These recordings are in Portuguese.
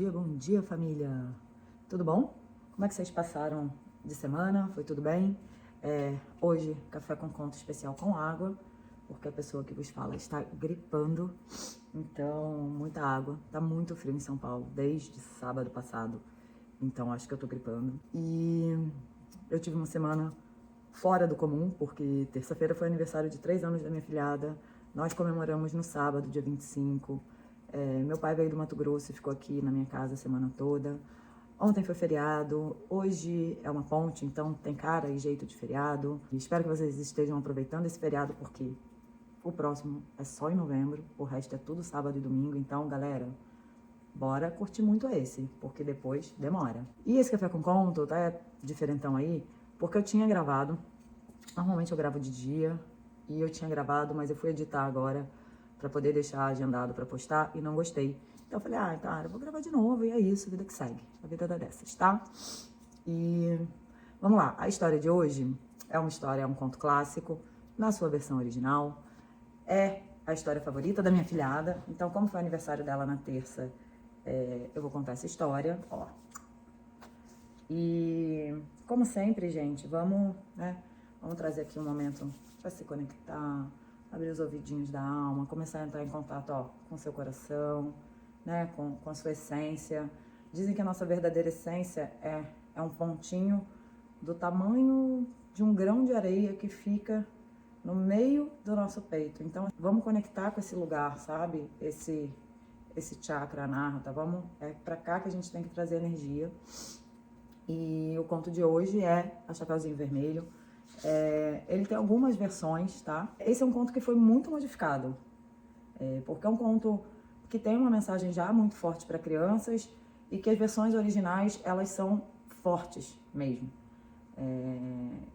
bom dia, família! Tudo bom? Como é que vocês passaram de semana? Foi tudo bem? Hoje, café com conto especial com água, porque a pessoa que vos fala está gripando, então muita água. Tá muito frio em São Paulo, desde sábado passado, então acho que eu tô gripando. E eu tive uma semana fora do comum, porque terça-feira foi aniversário de 3 anos da minha filhada, nós comemoramos no sábado, dia 25. Meu pai veio do Mato Grosso e ficou aqui na minha casa a semana toda. Ontem foi feriado, hoje é uma ponte, então tem cara e jeito de feriado. E espero que vocês estejam aproveitando esse feriado, porque o próximo é só em novembro, o resto é tudo sábado e domingo. Então, galera, bora curtir muito esse, porque depois demora. E esse café com conto tá diferentão aí, porque eu tinha gravado, normalmente eu gravo de dia, e eu tinha gravado, mas eu fui editar agora, pra poder deixar agendado pra postar, e não gostei. Então eu falei, cara, eu vou gravar de novo, e é isso, vida que segue. A vida dá dessas, tá? E vamos lá, a história de hoje é um conto clássico, na sua versão original. É a história favorita da minha filhada. Então, como foi aniversário dela na terça, eu vou contar essa história, ó. E, como sempre, gente, vamos trazer aqui um momento pra se conectar, abrir os ouvidinhos da alma, começar a entrar em contato, ó, com seu coração, né, com a sua essência. Dizem que a nossa verdadeira essência é um pontinho do tamanho de um grão de areia que fica no meio do nosso peito. Então, vamos conectar com esse lugar, sabe? Esse chakra anahata. É pra cá que a gente tem que trazer energia. E o conto de hoje é a Chapeuzinho Vermelho. Ele tem algumas versões, tá? Esse é um conto que foi muito modificado, porque é um conto que tem uma mensagem já muito forte para crianças e que as versões originais, elas são fortes mesmo.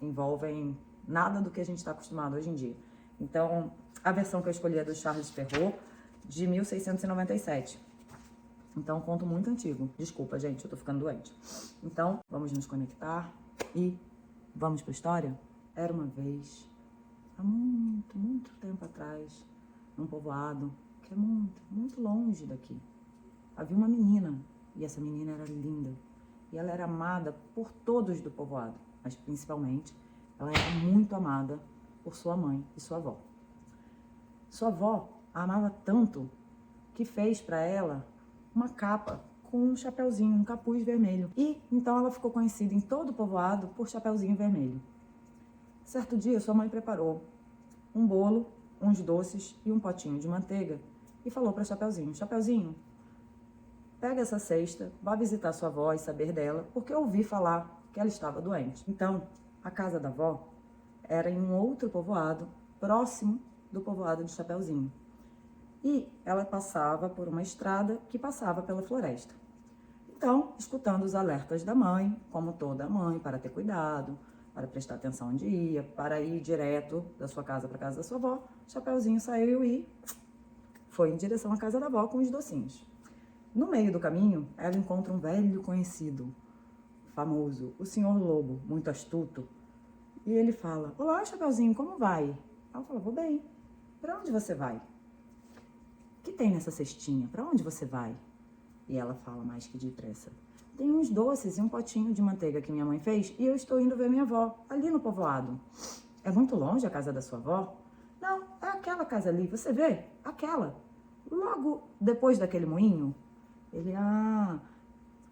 Envolvem nada do que a gente está acostumado hoje em dia. Então, a versão que eu escolhi é do Charles Perrault, de 1697. Então, um conto muito antigo. Desculpa, gente, eu tô ficando doente. Então, vamos nos conectar e vamos pra história? Era uma vez, há muito, muito tempo atrás, num povoado que é muito, muito longe daqui, havia uma menina, e essa menina era linda. E ela era amada por todos do povoado, mas principalmente, ela era muito amada por sua mãe e sua avó. Sua avó a amava tanto que fez para ela uma capa com um chapeuzinho, um capuz vermelho. E então ela ficou conhecida em todo o povoado por Chapeuzinho Vermelho. Certo dia, sua mãe preparou um bolo, uns doces e um potinho de manteiga e falou para Chapeuzinho: Chapeuzinho, pega essa cesta, vá visitar sua avó e saber dela, porque eu ouvi falar que ela estava doente. Então, a casa da avó era em um outro povoado, próximo do povoado de Chapeuzinho. E ela passava por uma estrada que passava pela floresta. Então, escutando os alertas da mãe, como toda mãe, para ter cuidado, para prestar atenção onde ia, para ir direto da sua casa para a casa da sua avó, Chapeuzinho saiu e foi em direção à casa da avó com os docinhos. No meio do caminho, ela encontra um velho conhecido, famoso, o Senhor Lobo, muito astuto. E ele fala: Olá, Chapeuzinho, como vai? Ela fala: Vou bem. Para onde você vai? O que tem nessa cestinha? Para onde você vai? E ela fala mais que depressa: Tem uns doces e um potinho de manteiga que minha mãe fez e eu estou indo ver minha avó, ali no povoado. É muito longe a casa da sua avó? Não, é aquela casa ali, você vê? Aquela. Logo depois daquele moinho. Ele: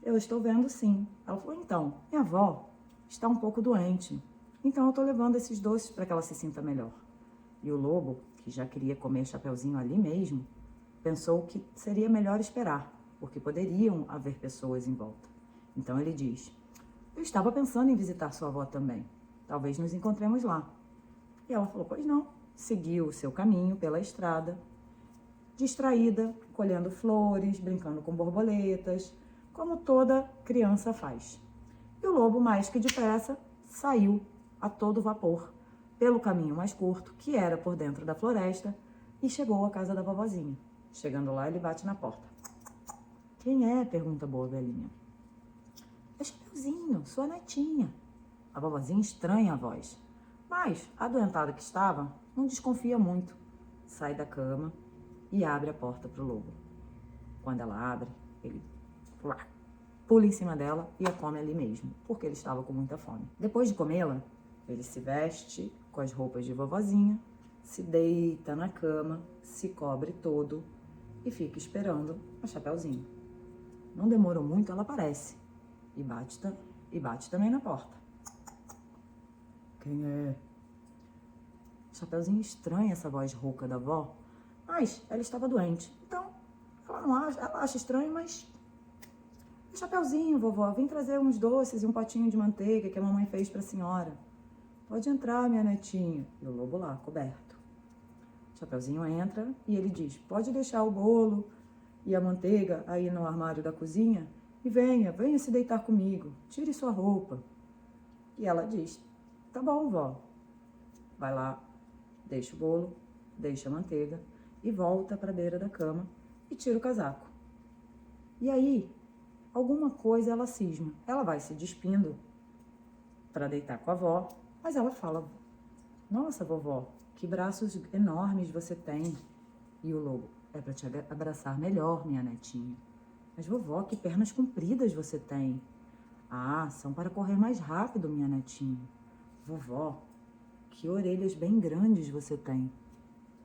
eu estou vendo sim. Ela falou: Então, minha avó está um pouco doente. Então eu estou levando esses doces para que ela se sinta melhor. E o lobo, que já queria comer Chapeuzinho ali mesmo, pensou que seria melhor esperar, porque poderiam haver pessoas em volta. Então ele diz: Eu estava pensando em visitar sua avó também. Talvez nos encontremos lá. E ela falou: Pois não. Seguiu o seu caminho pela estrada, distraída, colhendo flores, brincando com borboletas, como toda criança faz. E o lobo, mais que depressa, saiu a todo vapor pelo caminho mais curto, que era por dentro da floresta, e chegou à casa da vovozinha. Chegando lá, ele bate na porta. Quem é? Pergunta a boa velhinha. É Chapeuzinho, sua netinha. A vovozinha estranha a voz, mas a adoentada que estava não desconfia muito. Sai da cama e abre a porta para o lobo. Quando ela abre, ele pula em cima dela e a come ali mesmo, porque ele estava com muita fome. Depois de comê-la, ele se veste com as roupas de vovozinha, se deita na cama, se cobre todo e fica esperando a Chapeuzinho. Não demorou muito, ela aparece e bate também na porta. Quem é? Chapeuzinho estranha essa voz rouca da avó, mas ela estava doente. Então, ela acha estranho, mas... Chapeuzinho, vovó, vim trazer uns doces e um potinho de manteiga que a mamãe fez para a senhora. Pode entrar, minha netinha. E o lobo lá, coberto. Chapeuzinho entra e ele diz, pode deixar o bolo e a manteiga aí no armário da cozinha e venha se deitar comigo, tire sua roupa. E ela diz, tá bom, vó. Vai lá, deixa o bolo, deixa a manteiga e volta para a beira da cama e tira o casaco. E aí, alguma coisa ela cisma. Ela vai se despindo para deitar com a avó, mas ela fala, nossa, vovó, que braços enormes você tem. E o lobo, é para te abraçar melhor, minha netinha. Mas vovó, que pernas compridas você tem. Ah, são para correr mais rápido, minha netinha. Vovó, que orelhas bem grandes você tem.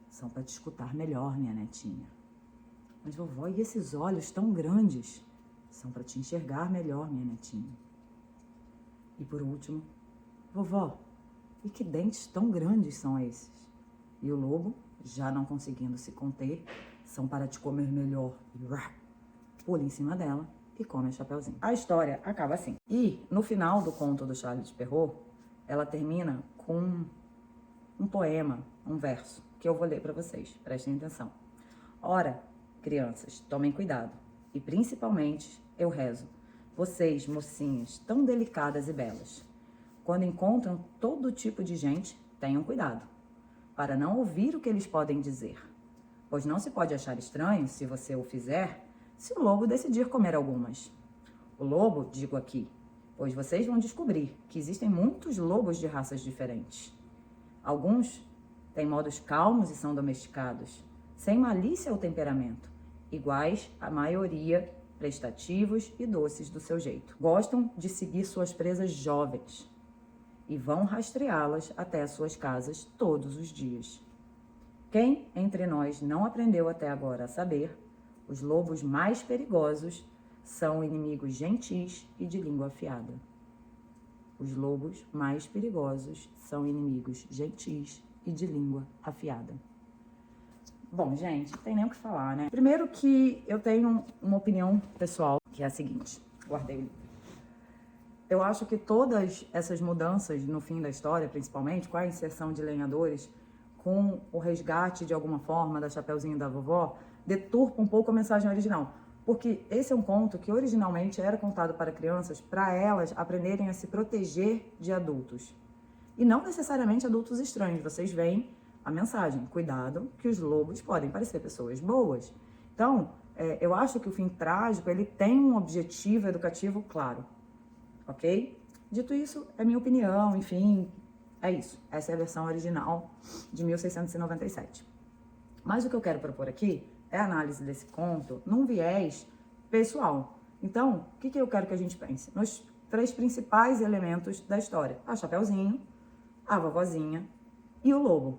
São para te escutar melhor, minha netinha. Mas vovó, e esses olhos tão grandes? São para te enxergar melhor, minha netinha. E por último, vovó, e que dentes tão grandes são esses? E o lobo, já não conseguindo se conter, são para te comer melhor. Pula em cima dela e come a Chapeuzinho. A história acaba assim. E no final do conto do Charles Perrault, ela termina com um poema, um verso, que eu vou ler para vocês. Prestem atenção. Ora, crianças, tomem cuidado. E principalmente, eu rezo, vocês, mocinhas, tão delicadas e belas, quando encontram todo tipo de gente, tenham cuidado, para não ouvir o que eles podem dizer, pois não se pode achar estranho, se você o fizer, se o lobo decidir comer algumas. O lobo, digo aqui, pois vocês vão descobrir que existem muitos lobos de raças diferentes. Alguns têm modos calmos e são domesticados, sem malícia ou temperamento, iguais à maioria, prestativos e doces do seu jeito. Gostam de seguir suas presas jovens e vão rastreá-las até as suas casas todos os dias. Quem entre nós não aprendeu até agora a saber, os lobos mais perigosos são inimigos gentis e de língua afiada. Os lobos mais perigosos são inimigos gentis e de língua afiada. Bom, gente, não tem nem o que falar, né? Primeiro que eu tenho uma opinião pessoal, que é a seguinte. Guardei o livro. Eu acho que todas essas mudanças no fim da história, principalmente, com a inserção de lenhadores, com o resgate, de alguma forma, da Chapeuzinho da vovó, deturpa um pouco a mensagem original. Porque esse é um conto que originalmente era contado para crianças, para elas aprenderem a se proteger de adultos. E não necessariamente adultos estranhos. Vocês veem a mensagem, cuidado, que os lobos podem parecer pessoas boas. Então, eu acho que o fim trágico, ele tem um objetivo educativo claro, ok? Dito isso, é minha opinião, enfim, é isso. Essa é a versão original de 1697. Mas o que eu quero propor aqui é a análise desse conto num viés pessoal. Então, o que eu quero que a gente pense? Nos 3 principais elementos da história. A Chapeuzinho, a vovozinha e o lobo.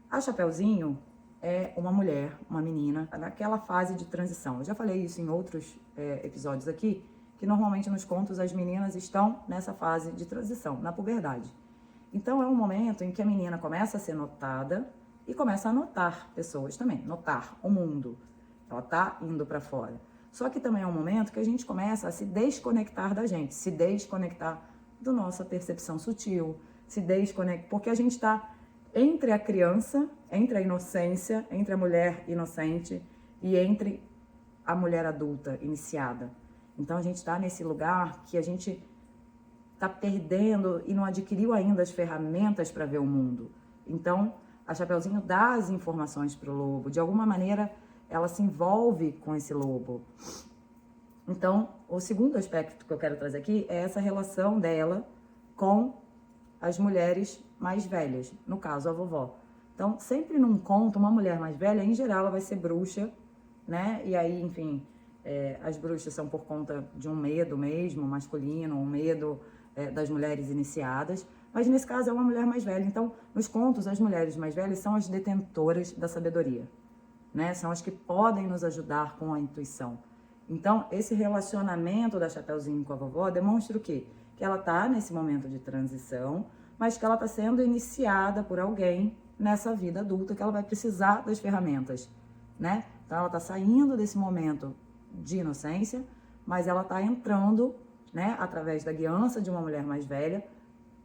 A Chapeuzinho é uma mulher, uma menina, naquela fase de transição. Eu já falei isso em outros episódios aqui, que normalmente nos contos as meninas estão nessa fase de transição, na puberdade. Então é um momento em que a menina começa a ser notada e começa a notar pessoas também, notar o mundo. Ela tá indo para fora. Só que também é um momento que a gente começa a se desconectar da gente, se desconectar da nossa percepção sutil, se desconectar, porque a gente está entre a criança, entre a inocência, entre a mulher inocente e entre a mulher adulta iniciada. Então a gente está nesse lugar que a gente está perdendo e não adquiriu ainda as ferramentas para ver o mundo. Então a Chapeuzinho dá as informações para o lobo, de alguma maneira ela se envolve com esse lobo. Então o segundo aspecto que eu quero trazer aqui é essa relação dela com as mulheres mais velhas, no caso a vovó. Então, sempre num conto, uma mulher mais velha, em geral, ela vai ser bruxa, né? E aí, enfim, As bruxas são por conta de um medo mesmo, masculino, um medo das mulheres iniciadas. Mas nesse caso é uma mulher mais velha. Então, nos contos, as mulheres mais velhas são as detentoras da sabedoria, né? São as que podem nos ajudar com a intuição. Então, esse relacionamento da Chapeuzinho com a vovó demonstra o quê? Que ela tá nesse momento de transição, mas que ela tá sendo iniciada por alguém nessa vida adulta, que ela vai precisar das ferramentas, né? Então, ela tá saindo desse momento de inocência, mas ela tá entrando, né, através da guiança de uma mulher mais velha,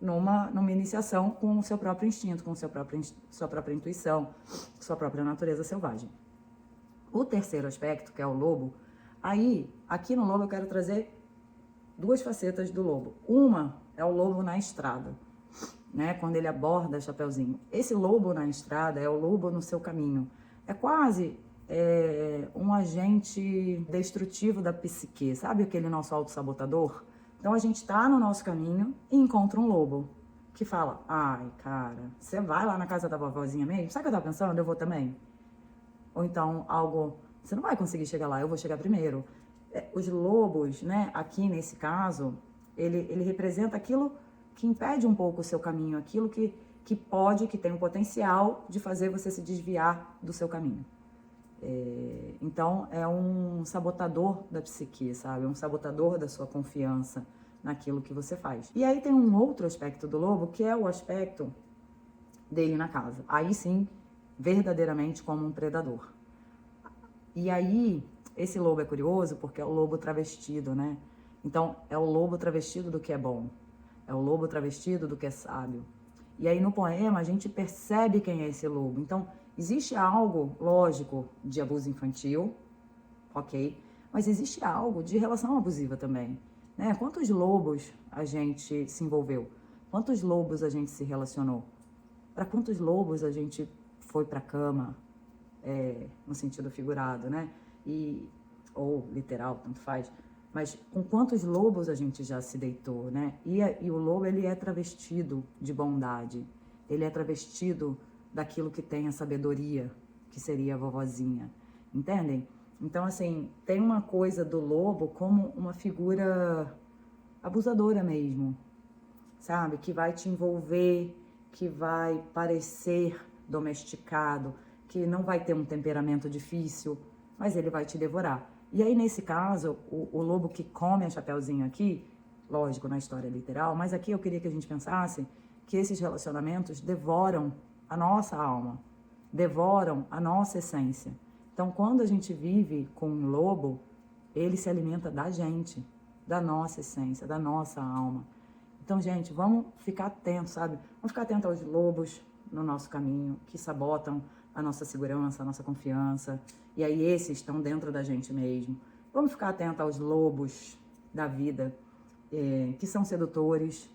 numa iniciação com o seu próprio instinto, com sua própria intuição, sua própria natureza selvagem. O terceiro aspecto, que é o lobo, aí, aqui no lobo eu quero trazer duas facetas do lobo. Uma é o lobo na estrada, né, quando ele aborda Chapeuzinho. Esse lobo na estrada é o lobo no seu caminho. É quase um agente destrutivo da psique, sabe aquele nosso autossabotador? Então a gente tá no nosso caminho e encontra um lobo que fala: ai, cara, você vai lá na casa da vovozinha mesmo? Sabe o que eu tava pensando? Eu vou também. Ou então algo, você não vai conseguir chegar lá, eu vou chegar primeiro. Os lobos, né, aqui nesse caso, ele representa aquilo que impede um pouco o seu caminho, aquilo que tem o potencial de fazer você se desviar do seu caminho. Então, é um sabotador da psique, sabe? É um sabotador da sua confiança naquilo que você faz. E aí tem um outro aspecto do lobo, que é o aspecto dele na casa. Aí sim, verdadeiramente como um predador. E aí, esse lobo é curioso porque é o lobo travestido, né? Então, é o lobo travestido do que é bom. É o lobo travestido do que é sábio. E aí, no poema, a gente percebe quem é esse lobo. Então, existe algo, lógico, de abuso infantil, ok? Mas existe algo de relação abusiva também, né? Quantos lobos a gente se envolveu? Quantos lobos a gente se relacionou? Para quantos lobos a gente foi para a cama, no sentido figurado, né? Ou literal, tanto faz. Mas com quantos lobos a gente já se deitou, né? E o lobo, ele é travestido de bondade. Ele é travestido daquilo que tem a sabedoria, que seria a vovozinha. Entendem? Então, assim, tem uma coisa do lobo como uma figura abusadora mesmo, sabe? Que vai te envolver, que vai parecer domesticado, que não vai ter um temperamento difícil, mas ele vai te devorar. E aí, nesse caso, o lobo que come a Chapeuzinho aqui, lógico, na história literal, mas aqui eu queria que a gente pensasse que esses relacionamentos devoram a nossa alma, devoram a nossa essência. Então, quando a gente vive com um lobo, ele se alimenta da gente, da nossa essência, da nossa alma. Então, gente, vamos ficar atentos, sabe? Vamos ficar atentos aos lobos no nosso caminho, que sabotam a nossa segurança, a nossa confiança. E aí esses estão dentro da gente mesmo. Vamos ficar atentos aos lobos da vida, que são sedutores,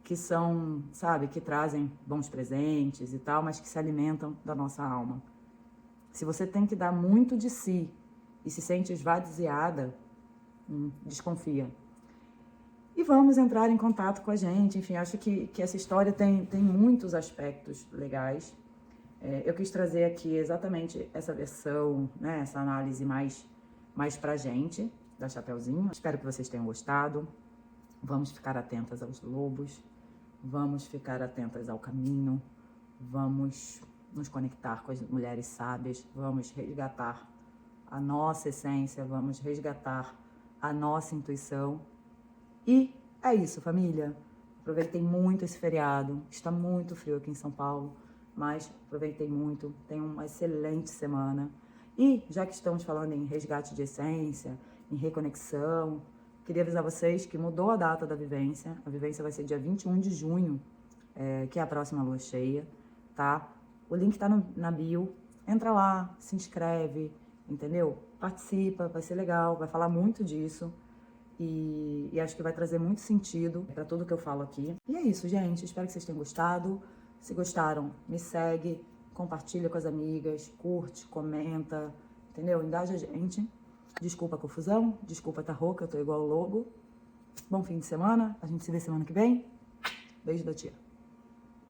que são, sabe, que trazem bons presentes e tal, mas que se alimentam da nossa alma. Se você tem que dar muito de si e se sente esvaziada, desconfia. E vamos entrar em contato com a gente. Enfim, acho que essa história tem muitos aspectos legais. Eu quis trazer aqui exatamente essa versão, né, essa análise mais pra gente, da Chapeuzinho. Espero que vocês tenham gostado. Vamos ficar atentas aos lobos, vamos ficar atentas ao caminho, vamos nos conectar com as mulheres sábias, vamos resgatar a nossa essência, vamos resgatar a nossa intuição. E é isso, família. Aproveitei muito esse feriado. Está muito frio aqui em São Paulo, mas aproveitei muito. Tenho uma excelente semana. E já que estamos falando em resgate de essência, em reconexão, queria avisar vocês que mudou a data da vivência. A vivência vai ser dia 21 de junho, que é a próxima lua cheia, tá? O link tá na bio. Entra lá, se inscreve, entendeu? Participa, vai ser legal, vai falar muito disso. E acho que vai trazer muito sentido para tudo que eu falo aqui. E é isso, gente. Espero que vocês tenham gostado. Se gostaram, me segue, compartilha com as amigas, curte, comenta, entendeu? Engaja a gente. Desculpa a confusão, desculpa estar rouca, eu tô igual o lobo. Bom fim de semana, a gente se vê semana que vem. Beijo da tia.